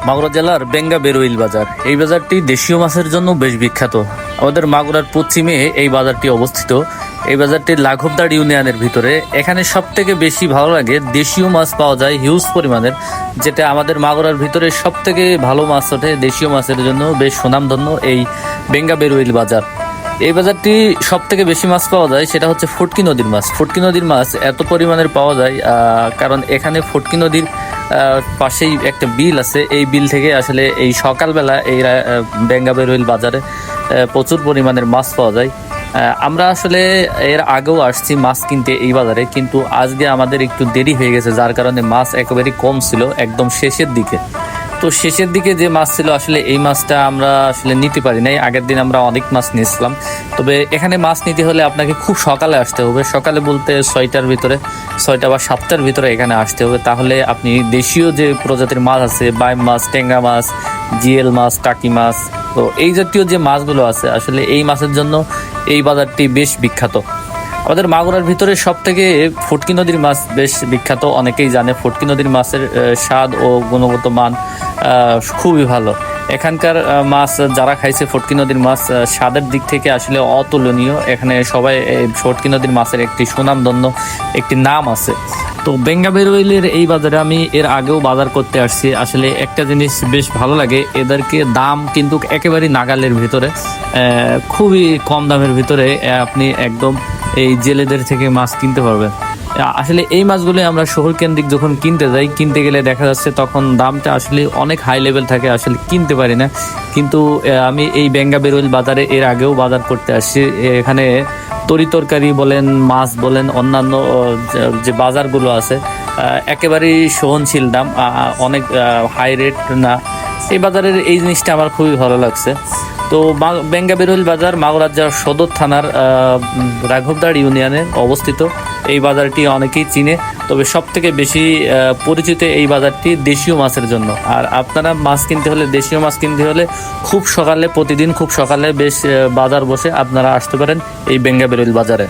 মাগুরা জেলার বেঙ্গা বেরোইল বাজার, এই বাজারটি দেশীয় মাছের জন্য বেশ বিখ্যাত। আমাদের মাগুরার পশ্চিমে এই বাজারটি অবস্থিত। এই বাজারটি লাঘবদার ইউনিয়নের ভিতরে। এখানে সব থেকে বেশি ভালো লাগে দেশীয় মাছ পাওয়া যায় হিউজ পরিমাণের, যেটা আমাদের মাগুরার ভিতরে সব থেকে ভালো মাছ ওঠে দেশীয় মাছের জন্য বেশ সুনামধন্য এই বেঙ্গা বেরোইল বাজার। এই বাজারটি সব থেকে বেশি মাছ পাওয়া যায় সেটা হচ্ছে ফুটকি নদীর মাছ। ফুটকি নদীর মাছ এত পরিমাণের পাওয়া যায় কারণ এখানে ফুটকি নদীর পাশেই একটা বিল আছে। এই বিল থেকে আসলে এই সকালবেলা এই বেঙ্গা বেরোইল বাজারে প্রচুর পরিমাণের মাছ পাওয়া যায়। আমরা আসলে এর আগেও আসছি মাছ কিনতে এই বাজারে, কিন্তু আজকে আমাদের একটু দেরি হয়ে গেছে, যার কারণে মাছ একেবারেই কম ছিল একদম শেষের দিকে। তো শেষের দিকে যে মাছ ছিল আসলে এই মাছটা আমরা আসলে নিতে পারি নাই। আগের দিন আমরা অনেক মাছ নিয়েছিলাম। তবে এখানে মাছ নিতে হলে আপনাকে খুব সকালে আসতে হবে। সকালে বলতে 6টার ভিতরে, 6টা বা 7টার ভিতরে এখানে আসতে হবে। তাহলে আপনি দেশীয় যে প্রজাতির মাছ আছে, বাইম মাছ, ট্যাংরা মাছ, জিএল মাছ, টাকি মাছ, তো এই জাতীয় যে মাছগুলো আছে আসলে এই মাছের জন্য এই বাজারটি বেশ বিখ্যাত। আমাদের মাগুরার ভিতরে সব থেকে ফুটকি নদীর মাছ বেশ বিখ্যাত। অনেকেই জানে ফুটকি নদীর মাছের স্বাদ ও গুণগত মান খুবই ভালো। এখানকার মাছ যারা খাইছে ফুটকি নদীর মাছ স্বাদের দিক থেকে আসলে অতুলনীয়। এখানে সবাই ফুটকি নদীর মাছের একটি সুনামধন্য একটি নাম আছে। তো বেঙ্গা বেরোইলের এই বাজারে আমি এর আগেও বাজার করতে আসছি। আসলে একটা জিনিস বেশ ভালো লাগে, এদেরকে দাম কিন্তু একেবারেই নাগালের ভিতরে, খুবই কম দামের ভিতরে আপনি একদম এই জেলেদের থেকে মাছ কিনতে পারবেন। আসলে এই মাছগুলো আমরা শহর কেন্দ্রিক যখন কিনতে গেলে দেখা যাচ্ছে তখন দামটা আসলে অনেক হাই লেভেল থাকে, আসলে কিনতে পারি না। কিন্তু আমি এই বেঙ্গা বেরোইল বাজারে এর আগেও বাজার করতে আসছি। এখানে তরি তরকারি বলেন, মাছ বলেন, অন্যান্য যে বাজারগুলো আছে একেবারেই সহনশীল দাম, অনেক হাই রেট না। এই বাজারের এই জিনিসটা আমার খুবই ভালো লাগছে। তো বেঙ্গা বেরোইল বাজার মাগুরা জেলার সদর থানার রাঘবদার ইউনিয়নে অবস্থিত। এই বাজারটি অনেকেই চিনে, তবে সব থেকে বেশি পরিচিত এই বাজারটি দেশীয় মাছের জন্য। আর আপনারা মাছ কিনতে হলে, দেশীয় মাছ কিনতে হলে খুব সকালে, প্রতিদিন খুব সকালে বেশ বাজার বসে, আপনারা আসতে পারেন এই বেঙ্গা বেরোইল বাজারে।